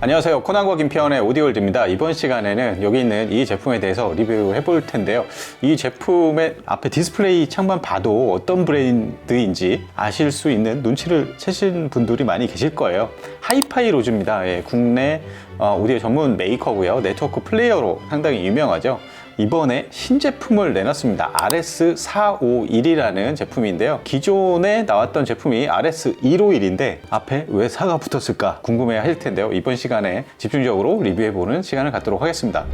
안녕하세요. 코난과 김태원의 오디오월드입니다. 이번 시간에는 여기 있는 이 제품에 대해서 리뷰해 볼 텐데요. 이 제품의 앞에 디스플레이 창만 봐도 어떤 브랜드인지 아실 수 있는 눈치를 채신 분들이 많이 계실 거예요. 하이파이 로즈입니다. 예, 국내 오디오 전문 메이커고요. 네트워크 플레이어로 상당히 유명하죠. 이번에 신제품을 내놨습니다. RS451이라는 제품인데요. 기존에 나왔던 제품이 RS151인데 앞에 왜 4가 붙었을까 궁금해 하실 텐데요. 이번 시간에 집중적으로 리뷰해보는 시간을 갖도록 하겠습니다.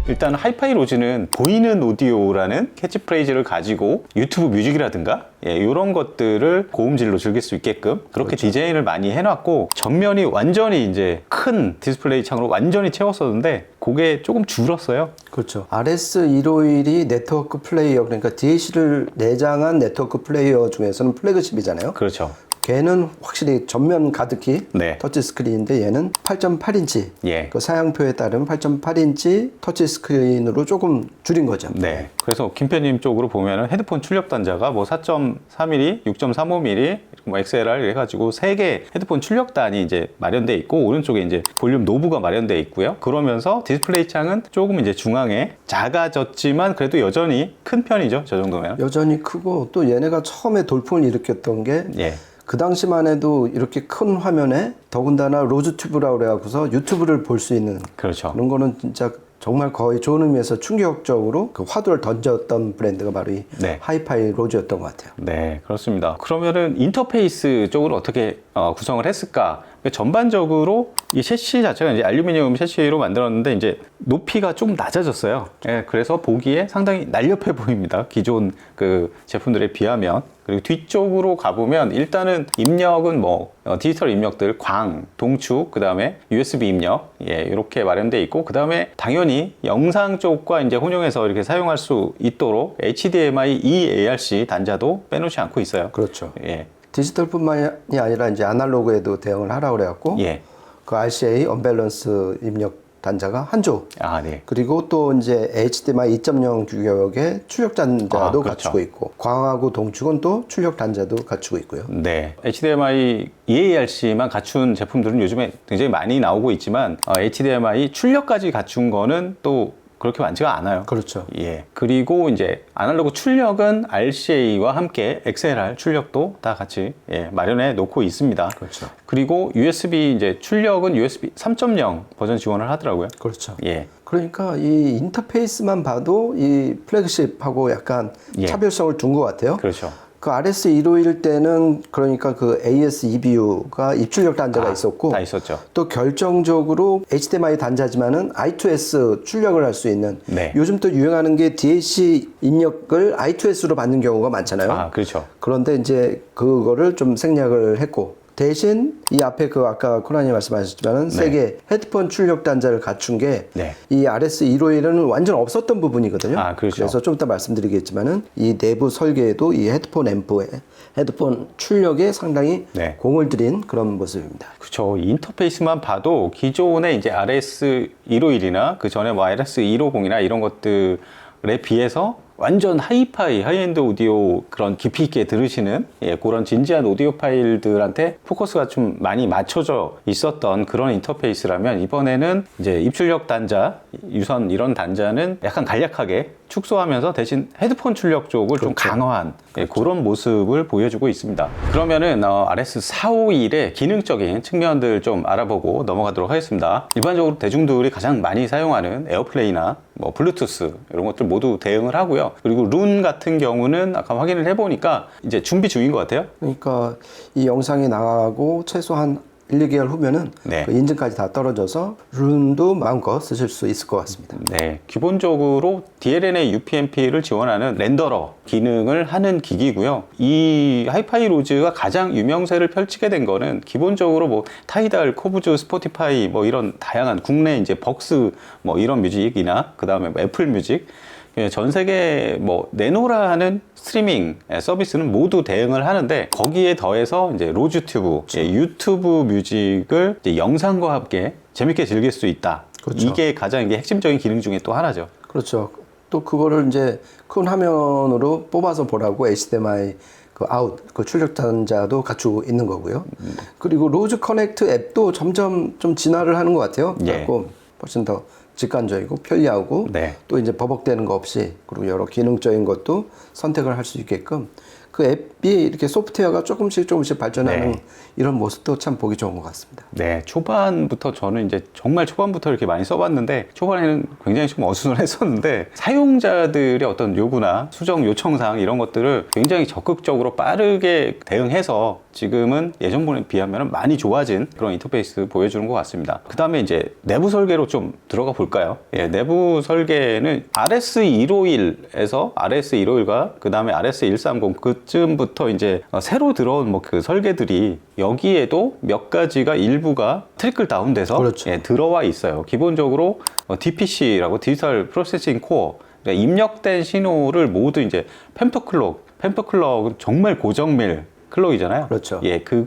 일단 하이파이 로즈는 보이는 오디오라는 캐치프레이즈를 가지고 유튜브 뮤직이라든가 이런 것들을 고음질로 즐길 수 있게끔 그렇게 그렇죠. 디자인을 많이 해놨고 전면이 완전히 이제 큰 디스플레이 창으로 완전히 채웠었는데 그게 조금 줄었어요. 그렇죠. RS151이 네트워크 플레이어, 그러니까 DAC를 내장한 네트워크 플레이어 중에서는 플래그십이잖아요. 그렇죠. 걔는 확실히 전면 가득히 네. 터치스크린인데 얘는 8.8인치 예. 그 사양표에 따른 8.8인치 터치스크린으로 조금 줄인 거죠. 네. 그래서 김표님 쪽으로 보면은 헤드폰 출력 단자가 뭐 4.3mm, 6.35mm, 뭐 XLR 해가지고 3개 헤드폰 출력단이 이제 마련되어 있고 오른쪽에 이제 볼륨 노브가 마련되어 있고요. 그러면서 디스플레이 창은 조금 이제 중앙에 작아졌지만 그래도 여전히 큰 편이죠. 저 정도면. 여전히 크고 또 얘네가 처음에 돌풍을 일으켰던 게 예. 그 당시만 해도 이렇게 큰 화면에 더군다나 로즈 튜브라고 그래갖고서 유튜브를 볼 수 있는 그렇죠. 그런 거는 진짜 정말 거의 좋은 의미에서 충격적으로 그 화두를 던졌던 브랜드가 바로 이 네. 하이파이 로즈였던 것 같아요. 네, 그렇습니다. 그러면은 인터페이스 쪽으로 어떻게 구성을 했을까? 전반적으로 이 셰시 자체가 이제 알루미늄 셰시로 만들었는데 이제 높이가 좀 낮아졌어요. 예, 그래서 보기에 상당히 날렵해 보입니다. 기존 그 제품들에 비하면. 그리고 뒤쪽으로 가보면 일단은 입력은 뭐 디지털 입력들 광, 동축, 그 다음에 USB 입력 이렇게 마련되어 있고 그 다음에 당연히 영상 쪽과 이제 혼용해서 이렇게 사용할 수 있도록 HDMI eARC 단자도 빼놓지 않고 있어요. 그렇죠. 예. 디지털뿐만이 아니라 이제 아날로그에도 대응을 하라고 그래갖고 예. 그 RCA 언밸런스 입력 단자가 한 조. 아, 네. 그리고 또 이제 HDMI 2.0 규격의 출력 단자도 그렇죠. 갖추고 있고 광하고 동축은 또 출력 단자도 갖추고 있고요. 네. HDMI eARC만 갖춘 제품들은 요즘에 굉장히 많이 나오고 있지만 HDMI 출력까지 갖춘 거는 또 그렇게 많지가 않아요. 그렇죠. 예. 그리고 이제 아날로그 출력은 RCA와 함께 XLR 출력도 다 같이 마련해 놓고 있습니다. 그렇죠. 그리고 USB 이제 출력은 USB 3.0 버전 지원을 하더라고요. 그렇죠. 예. 그러니까 이 인터페이스만 봐도 이 플래그십하고 약간 예. 차별성을 둔 것 같아요. 그렇죠. 그 RS151 때는 그러니까 그 AS EBU가 입출력 단자가 있었고 다 있었죠. 또 결정적으로 HDMI 단자지만은 I2S 출력을 할 수 있는 네. 요즘 또 유행하는 게 DAC 입력을 I2S로 받는 경우가 많잖아요. 아, 그렇죠. 그런데 이제 그거를 좀 생략을 했고 대신 이 앞에 그 아까 코난이 말씀하셨지만은 네. 세 개 헤드폰 출력 단자를 갖춘 게 네. 이 RS151은 완전 없었던 부분이거든요. 아, 그렇죠. 그래서 좀 이따 말씀드리겠지만은 이 내부 설계에도 이 헤드폰 앰프에 헤드폰 출력에 상당히 네. 공을 들인 그런 모습입니다. 그렇죠. 인터페이스만 봐도 기존의 이제 RS151이나 그 전에 뭐 RS150이나 이런 것들에 비해서 완전 하이파이, 하이엔드 오디오 그런 깊이 있게 들으시는 그런 진지한 오디오 파일들한테 포커스가 좀 많이 맞춰져 있었던 그런 인터페이스라면 이번에는 이제 입출력 단자, 유선 이런 단자는 약간 간략하게 축소하면서 대신 헤드폰 출력 쪽을 그렇죠. 좀 강화한 그렇죠. 그런 모습을 보여주고 있습니다. 그러면은 RS451의 기능적인 측면들 좀 알아보고 넘어가도록 하겠습니다. 일반적으로 대중들이 가장 많이 사용하는 에어플레이나 뭐 블루투스 이런 것들 모두 대응을 하고요. 그리고 룬 같은 경우는 아까 확인을 해보니까 이제 준비 중인 것 같아요. 그러니까 이 영상이 나가고 최소한 1, 2개월 후면은 네. 그 인증까지 다 떨어져서 룬도 마음껏 쓰실 수 있을 것 같습니다. 네, 기본적으로 DLNA UPnP를 지원하는 렌더러 기능을 하는 기기고요. 이 하이파이 로즈가 가장 유명세를 펼치게 된 거는 기본적으로 뭐 타이달, 코브즈, 스포티파이 뭐 이런 다양한 국내 이제 벅스 뭐 이런 뮤직이나 그 다음에 애플 뮤직 전 세계 뭐 내노라 하는 스트리밍 서비스는 모두 대응을 하는데 거기에 더해서 이제 로즈튜브, 그렇죠. 유튜브 뮤직을 이제 영상과 함께 재밌게 즐길 수 있다. 그렇죠. 이게 가장 이게 핵심적인 기능 중에 또 하나죠. 그렇죠. 또 그거를 이제 큰 화면으로 뽑아서 보라고 HDMI 그 아웃, 그 출력 단자도 갖추고 있는 거고요. 그리고 로즈 커넥트 앱도 점점 좀 진화를 하는 것 같아요. 예. 그래서 훨씬 더 직관적이고 편리하고 네. 또 이제 버벅대는 거 없이 그리고 여러 기능적인 것도 선택을 할 수 있게끔 그 앱이 이렇게 소프트웨어가 조금씩 발전하는 네. 이런 모습도 참 보기 좋은 것 같습니다. 네, 초반부터 저는 이제 정말 초반부터 이렇게 많이 써봤는데 초반에는 굉장히 좀 어수선했었는데 사용자들의 어떤 요구나 수정 요청사항 이런 것들을 굉장히 적극적으로 빠르게 대응해서 지금은 예전에 비하면 많이 좋아진 그런 인터페이스 보여주는 것 같습니다. 그 다음에 이제 내부 설계로 좀 들어가 볼까요? 예, 내부 설계는 RS151에서 RS151과 그 다음에 RS130 그쯤부터 이제 새로 들어온 뭐 그 설계들이 여기에도 몇 가지가 일부가 트리클 다운돼서 그렇죠. 예, 들어와 있어요. 기본적으로 DPC라고 디지털 프로세싱 코어 그러니까 입력된 신호를 모두 이제 펜터클럭은 정말 고정밀 클럭이잖아요. 그렇죠. 예, 그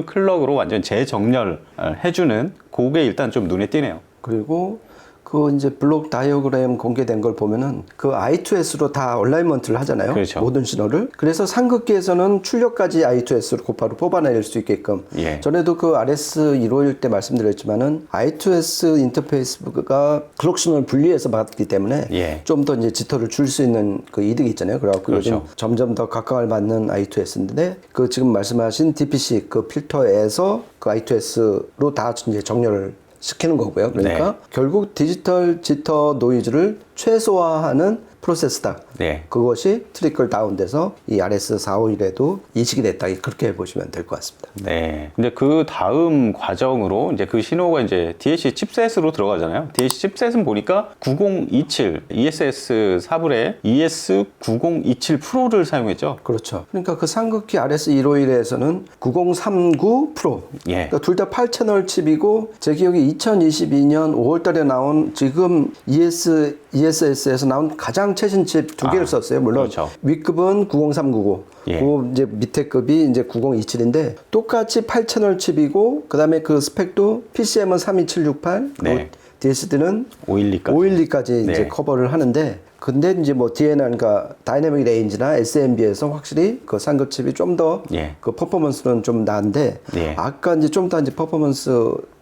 클럭으로 완전 재정렬 해주는 그게 일단 좀 눈에 띄네요. 그리고 그 이제 블록 다이어그램 공개된 걸 보면은 그 I2S로 다 얼라이먼트를 하잖아요. 그렇죠. 모든 신호를. 그래서 상극기에서는 출력까지 I2S로 곧바로 뽑아낼 수 있게끔. 예. 전에도 그 RS151 때 말씀드렸지만은 I2S 인터페이스가 클럭 신호를 분리해서 받기 때문에 예. 좀 더 이제 지터를 줄 수 있는 그 이득이 있잖아요. 그래갖고 그렇죠. 요즘 점점 더 각광을 받는 I2S인데 그 지금 말씀하신 DPC 그 필터에서 그 I2S로 다 이제 정렬을 시키는 거고요. 그러니까 네. 결국 디지털 지터 노이즈를 최소화하는 프로세스다. 네. 그것이 트리클 다운돼서 이 RS451에도 인식이 됐다. 그렇게 보시면 될 것 같습니다. 네. 근데 그 다음 과정으로 이제 그 신호가 이제 DAC 칩셋으로 들어가잖아요. DAC 칩셋은 보니까 9027 ESS 4불에 ES9027 프로를 사용했죠. 그렇죠. 그러니까 그 상극기 RS151에서는 9039 프로. 예. 그러니까 둘 다 8채널 칩이고 제 기억에 2022년 5월 달에 나온 지금 ESS에서 나온 가장 최신 칩 두 개를 썼어요. 물론 그렇죠. 윗급은 90399. 예. 그 이제 밑에 급이 이제 9027인데 똑같이 8채널 칩이고 그다음에 그 스펙도 PCM은 32768. 네. DSD는 512까지. 512까지 네. 이제 커버를 하는데 근데 이제 뭐 DNR 그러니까 다이내믹 레인지나 SMB에서 확실히 그 상급 칩이 좀 더 예. 그 퍼포먼스는 좀 나은데 예. 아까 이제 좀 더 이제 퍼포먼스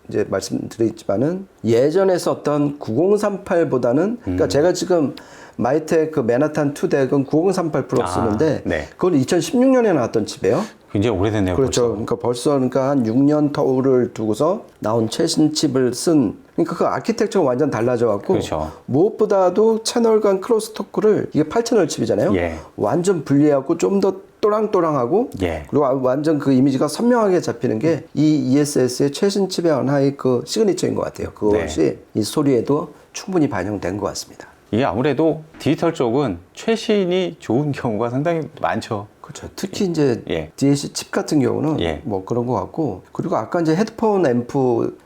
이제 말씀드렸지만은 예전에 썼던 9038보다는 그러니까 제가 지금 마이텍 그 맨하탄 2덱은 9038 프로 쓰는데 네. 그건 2016년에 나왔던 칩이에요. 굉장히 오래됐네요. 그렇죠. 벌써. 그러니까 벌써 그러니까 한 6년 터울을 두고서 나온 최신 칩을 쓴 그러니까 그 아키텍처가 완전 달라져 갖고 그렇죠. 무엇보다도 채널 간 크로스 토크를 이게 8채널 칩이잖아요. 예. 완전 분리하고 좀 더 또랑또랑하고 예. 그리고 완전 그 이미지가 선명하게 잡히는 게 이 ESS의 최신 칩의 하나의 그 시그니처인 것 같아요. 그것이 네. 이 소리에도 충분히 반영된 것 같습니다. 이게 아무래도 디지털 쪽은 최신이 좋은 경우가 상당히 많죠. 그렇죠. 특히 이제 예. DAC 칩 같은 경우는 예. 뭐 그런 것 같고 그리고 아까 이제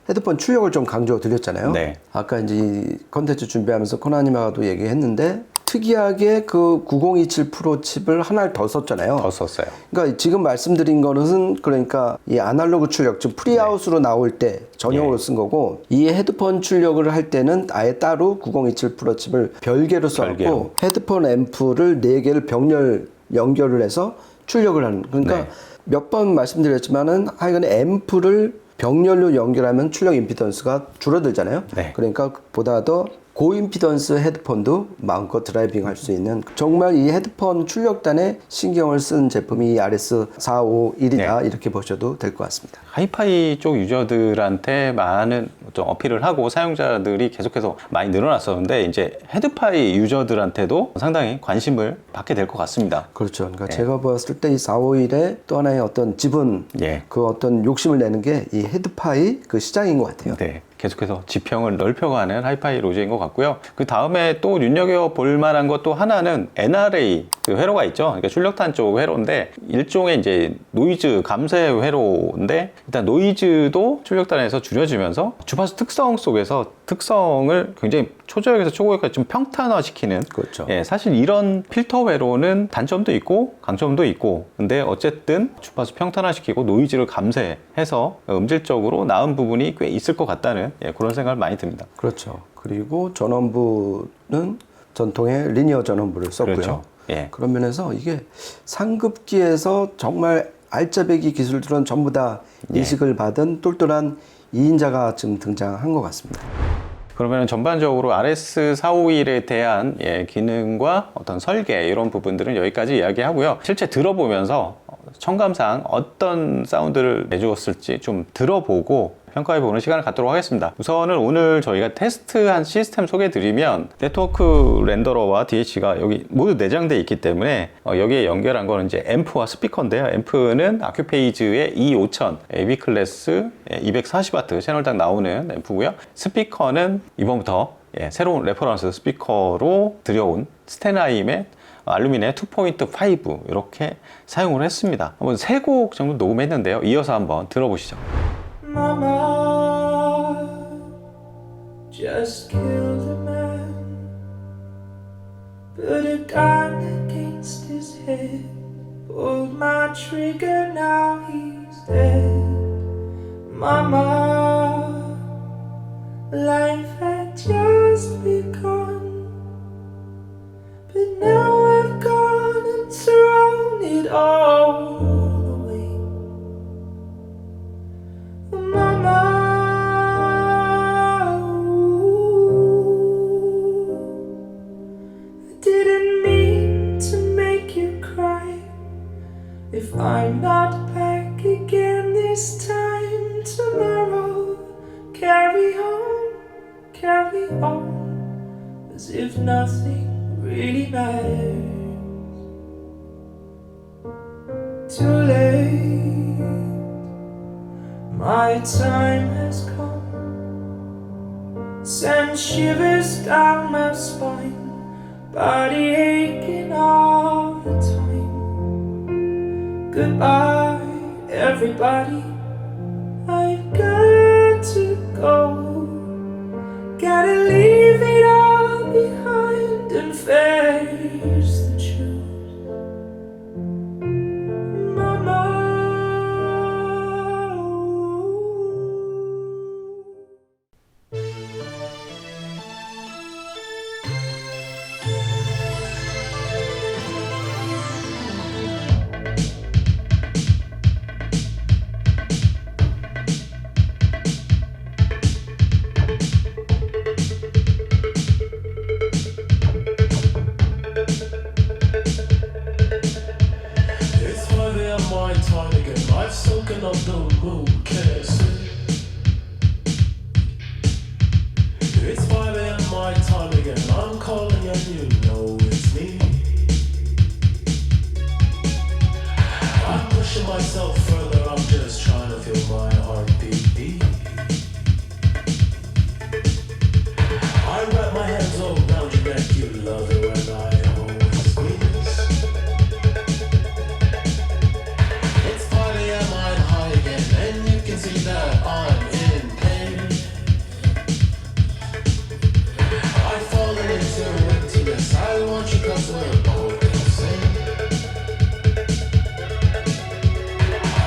헤드폰 출력을 좀 강조 드렸잖아요. 네. 아까 이제 이 컨텐츠 준비하면서 코나님하고도 얘기했는데 특이하게 그 9027 프로 칩을 하나를 더 썼잖아요. 더 썼어요. 그러니까 지금 말씀드린 거는 그러니까 이 아날로그 출력, 즉 프리아웃으로 나올 때 전용으로 예. 쓴 거고 이 헤드폰 출력을 할 때는 아예 따로 9027 프로 칩을 별개로 써갖고 별개로. 헤드폰 앰프를 4개를 병렬 연결을 해서 출력을 하는 그러니까 네. 몇 번 말씀드렸지만은 하여간 앰프를 병렬로 연결하면 출력 임피던스가 줄어들잖아요. 네. 그러니까 보다 더 고임피던스 헤드폰도 마음껏 드라이빙 할 수 있는 정말 이 헤드폰 출력단에 신경을 쓴 제품이 RS451이다 네. 이렇게 보셔도 될 것 같습니다. 하이파이 쪽 유저들한테 많은 좀 어필을 하고 사용자들이 계속해서 많이 늘어났었는데 이제 헤드파이 유저들한테도 상당히 관심을 받게 될 것 같습니다. 그렇죠. 그러니까 제가 봤을 때 이 451의 또 하나의 어떤 지분 예. 그 어떤 욕심을 내는 게 이 헤드파이 그 시장인 것 같아요. 네. 계속해서 지평을 넓혀가는 하이파이 로즈인 것 같고요. 그 다음에 또 눈여겨볼 만한 것도 하나는 NRA 그 회로가 있죠. 그러니까 출력탄 쪽 회로인데 일종의 이제 노이즈 감쇄 회로인데 일단 노이즈도 출력단에서 줄여주면서 주파수 특성 속에서 특성을 굉장히 초저역에서 초고역까지 좀 평탄화시키는 그렇죠. 예, 사실 이런 필터 회로는 단점도 있고 강점도 있고 근데 어쨌든 주파수 평탄화시키고 노이즈를 감쇄해서 음질적으로 나은 부분이 꽤 있을 것 같다는 예, 그런 생각을 많이 듭니다. 그렇죠. 그리고 전원부는 전통의 리니어 전원부를 썼고요. 그렇죠. 예. 그런 면에서 이게 상급기에서 정말 알짜배기 기술들은 전부 다 인식을 받은 똘똘한 2인자가 지금 등장한 것 같습니다. 그러면 전반적으로 RS451에 대한 기능과 어떤 설계 이런 부분들은 여기까지 이야기하고요. 실제 들어보면서 청감상 어떤 사운드를 내주었을지 좀 들어보고 평가해보는 시간을 갖도록 하겠습니다. 우선은 오늘 저희가 테스트한 시스템 소개해드리면 네트워크 렌더러와 DH가 여기 모두 내장되어 있기 때문에 여기에 연결한 거는 이제 앰프와 스피커인데요. 앰프는 아큐페이즈의 E5000 AB 클래스 240W 채널 딱 나오는 앰프고요. 스피커는 이번부터 새로운 레퍼런스 스피커로 들여온 스테나임의 알루미늄 2.5 이렇게 사용을 했습니다. 한번 3곡 정도 녹음했는데요. 이어서 한번 들어보시죠. Mama just killed a man, put a gun against his head, pulled my trigger, now he's dead. Mama, life had just begun, but now I've gone and thrown it all away. Mama, I didn't mean to make you cry. If I'm not back again this time tomorrow, carry on, as if nothing really matters. Too late, my time has come. Send shivers down my spine, body aching all the time. Goodbye, everybody, I've got to go. Gotta leave it all behind and face the truth. I've soaking up the mood, can't sleep. It's 5 a.m. my time again. I'm calling and you know it's me. I'm pushing myself further, I'm just trying to feel my heartbeat beat. I wrap my hands all around your neck, you love it when I always squeeze. It's 5 a.m. I'm high again, and you can see that I'm in pain. I've fallen into emptiness, I want you 'cause we're both insane. I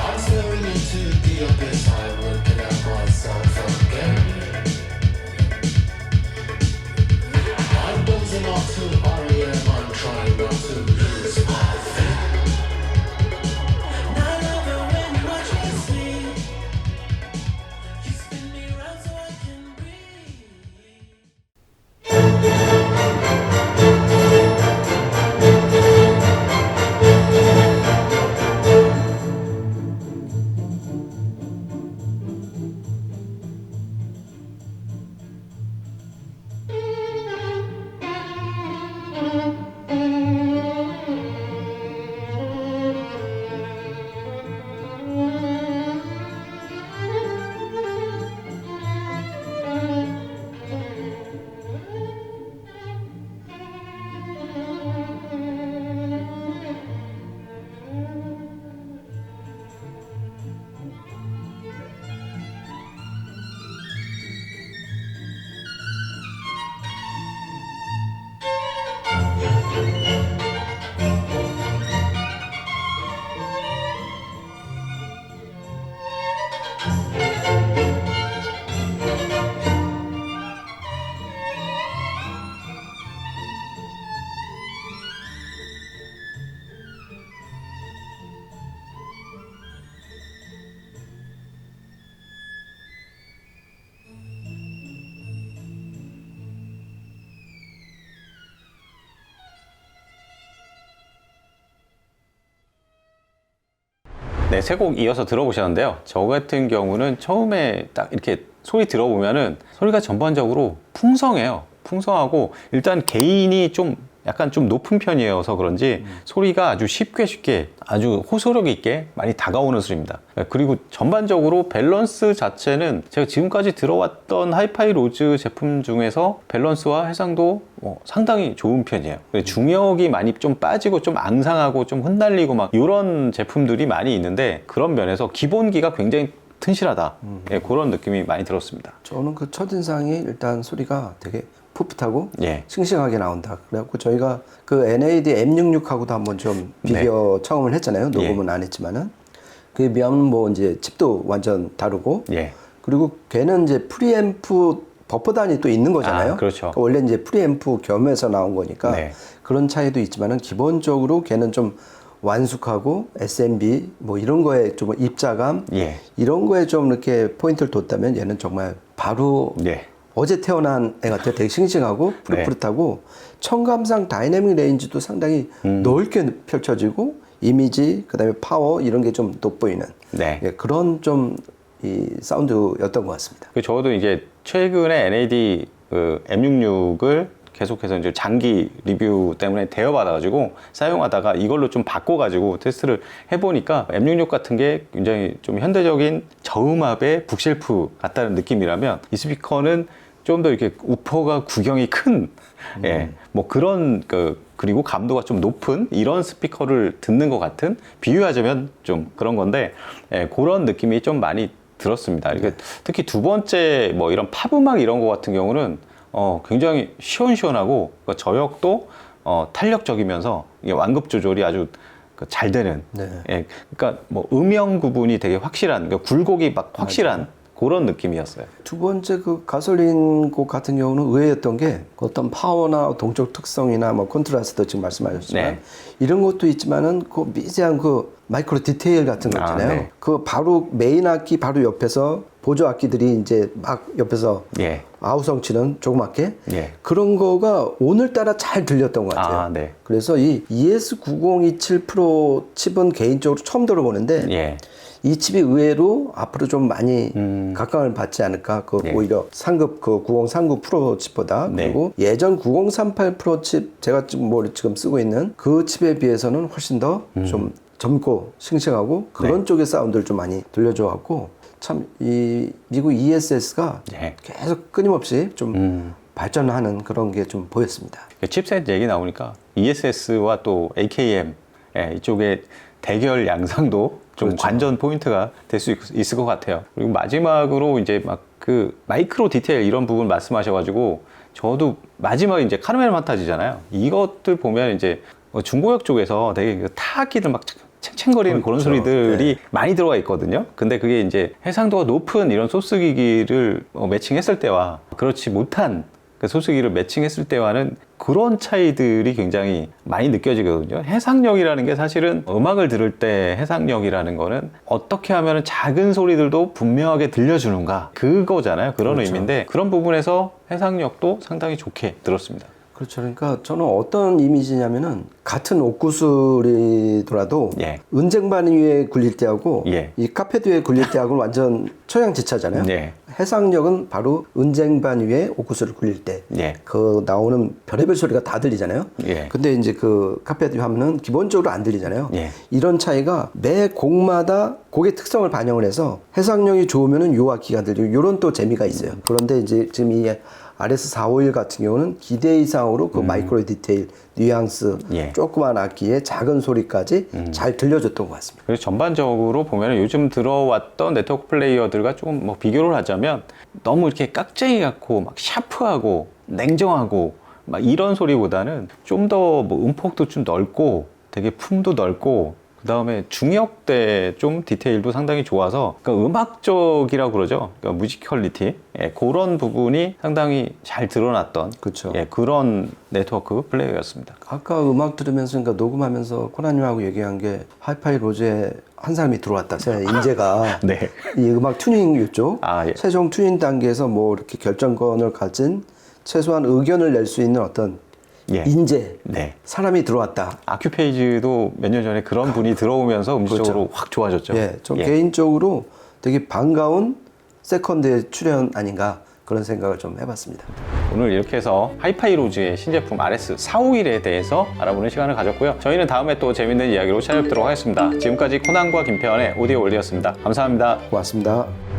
네, 세 곡 이어서 들어보셨는데요. 저 같은 경우는 처음에 딱 이렇게 소리 들어보면은 소리가 전반적으로 풍성해요. 풍성하고 일단 개인이 좀 약간 좀 높은 편이어서 그런지 소리가 아주 쉽게 아주 호소력 있게 많이 다가오는 소리입니다. 그리고 전반적으로 밸런스 자체는 제가 지금까지 들어왔던 하이파이 로즈 제품 중에서 밸런스와 해상도 상당히 좋은 편이에요. 중역이 많이 좀 빠지고 좀 앙상하고 좀 흩날리고 막 이런 제품들이 많이 있는데 그런 면에서 기본기가 굉장히 튼실하다. 예, 그런 느낌이 많이 들었습니다. 저는 그 첫인상이 일단 소리가 되게 풋풋하고 예. 싱싱하게 나온다. 그래갖고 저희가 그 NAD M66하고도 한번 좀 비교 처음을 했잖아요. 녹음은 안 했지만은. 그에 비하면 뭐 이제 칩도 완전 다르고. 예. 그리고 걔는 이제 프리앰프 버퍼단이 또 있는 거잖아요. 아, 그렇죠. 그러니까 원래 이제 프리앰프 겸해서 나온 거니까 네. 그런 차이도 있지만은 기본적으로 걔는 좀 완숙하고 SMB 뭐 이런 거에 좀 입자감 예. 이런 거에 좀 이렇게 포인트를 뒀다면 얘는 정말 바로 예. 어제 태어난 애 같아요. 되게 싱싱하고 푸릇푸릇하고 청감상 다이내믹 레인지도 상당히 넓게 펼쳐지고 이미지 그다음에 파워 이런 게 좀 돋보이는 네. 예, 그런 좀 이 사운드였던 것 같습니다. 저도 이제 최근에 NAD M66을 계속해서 이제 장기 리뷰 때문에 대여받아가지고 사용하다가 이걸로 좀 바꿔가지고 테스트를 해보니까 M66 같은 게 굉장히 좀 현대적인 저음압의 북쉘프 같다는 느낌이라면 이 스피커는 좀 더 이렇게 우퍼가 구경이 큰, 예, 뭐 그런 그리고 감도가 좀 높은 이런 스피커를 듣는 것 같은 비유하자면 좀 그런 건데, 예, 그런 느낌이 좀 많이 들었습니다. 이게 특히 두 번째 뭐 이런 팝 음악 이런 거 같은 경우는 굉장히 시원시원하고 저역도 탄력적이면서 이게 완급 조절이 아주 잘 되는. 네. 예, 그러니까 뭐 음영 구분이 되게 확실한, 그러니까 굴곡이 막 확실한 그런 느낌이었어요. 두 번째 그 가솔린 곡 같은 경우는 의외였던 게 어떤 파워나 동적 특성이나 뭐 컨트라스트 지금 말씀하셨지만 네. 이런 것도 있지만은 그 미세한 그 마이크로 디테일 같은 거 있잖아요. 네. 그 바로 메인 악기 바로 옆에서 보조 악기들이 이제 막 옆에서 예. 아우성 치는 조그맣게 예. 그런 거가 오늘따라 잘 들렸던 것 같아요. 아, 네. 그래서 이 ES9027 프로 칩은 개인적으로 처음 들어보는데 예. 이 칩이 의외로 앞으로 좀 많이 각광을 받지 않을까. 그 네. 오히려 상급 그 9039 프로 칩보다 네. 그리고 예전 9038 프로 칩 제가 지금 쓰고 있는 그 칩에 비해서는 훨씬 더 좀 젊고 싱싱하고 그런 네. 쪽의 사운드를 좀 많이 들려줘 갖고 참 이 미국 ESS가 네. 계속 끊임없이 좀 발전하는 그런 게 좀 보였습니다. 칩셋 얘기 나오니까 ESS와 또 AKM 이쪽에 대결 양상도 좀 그렇죠. 관전 포인트가 될 수 있을 것 같아요. 그리고 마지막으로 이제 막 그 마이크로 디테일 이런 부분 말씀하셔가지고 저도 마지막에 이제 카르멜 판타지잖아요. 이것들 보면 이제 중고역 쪽에서 되게 그 타악기들 막 챙챙거리는 그런 그렇죠. 소리들이 많이 들어가 있거든요. 근데 그게 이제 해상도가 높은 이런 소스 기기를 매칭했을 때와 그렇지 못한 그 소스기를 매칭했을 때와는 그런 차이들이 굉장히 많이 느껴지거든요. 해상력이라는 게 사실은 음악을 들을 때 해상력이라는 거는 어떻게 하면 작은 소리들도 분명하게 들려주는가 그거잖아요. 그런 그렇죠. 의미인데 그런 부분에서 해상력도 상당히 좋게 들었습니다. 그렇죠. 그러니까 저는 어떤 이미지냐면은 같은 옥구슬이더라도 예. 은쟁반 위에 굴릴 때하고 예. 이 카페트 위에 굴릴 때하고는 완전 처양지차잖아요. 예. 해상력은 바로 은쟁반 위에 옥구슬을 굴릴 때 예. 그 나오는 별의별 소리가 다 들리잖아요. 예. 근데 이제 그 카페트 하면은 기본적으로 안 들리잖아요. 예. 이런 차이가 매 곡마다 곡의 특성을 반영을 해서 해상력이 좋으면은 요 악기가 들리고 요런 또 재미가 있어요. 그런데 이제 지금 이 RS451 같은 경우는 기대 이상으로 그 마이크로 디테일, 뉘앙스, 예. 조그만 악기의 작은 소리까지 잘 들려줬던 것 같습니다. 그래서 전반적으로 보면 요즘 들어왔던 네트워크 플레이어들과 조금 뭐 비교를 하자면 너무 이렇게 깍쟁이 같고 막 샤프하고 냉정하고 막 이런 소리보다는 좀 더 뭐 음폭도 좀 넓고 되게 품도 넓고 그 다음에 중역대 좀 디테일도 상당히 좋아서 그러니까 음악적이라고 그러죠. 그러니까 뮤지컬리티 그런 부분이 상당히 잘 드러났던 그렇죠. 그런 네트워크 플레이어였습니다. 아까 음악 들으면서 그러니까 녹음하면서 코난님하고 얘기한 게 하이파이 로즈에 한 사람이 들어왔다. 인재가 네. 이 음악 튜닝 이쪽 아, 예. 최종 튜닝 단계에서 뭐 이렇게 결정권을 가진 최소한 의견을 낼 수 있는 어떤 예. 인재, 네. 사람이 들어왔다. 아큐페이지도 몇 년 전에 그런 분이 들어오면서 음식적으로 확 좋아졌죠. 예, 좀 개인적으로 되게 반가운 세컨드의 출연 아닌가 그런 생각을 좀 해봤습니다. 오늘 이렇게 해서 하이파이로즈의 신제품 RS451에 대해서 알아보는 시간을 가졌고요. 저희는 다음에 또 재밌는 이야기로 찾아뵙도록 하겠습니다. 지금까지 코난과 김태환의 오디오 월드였습니다. 감사합니다. 고맙습니다.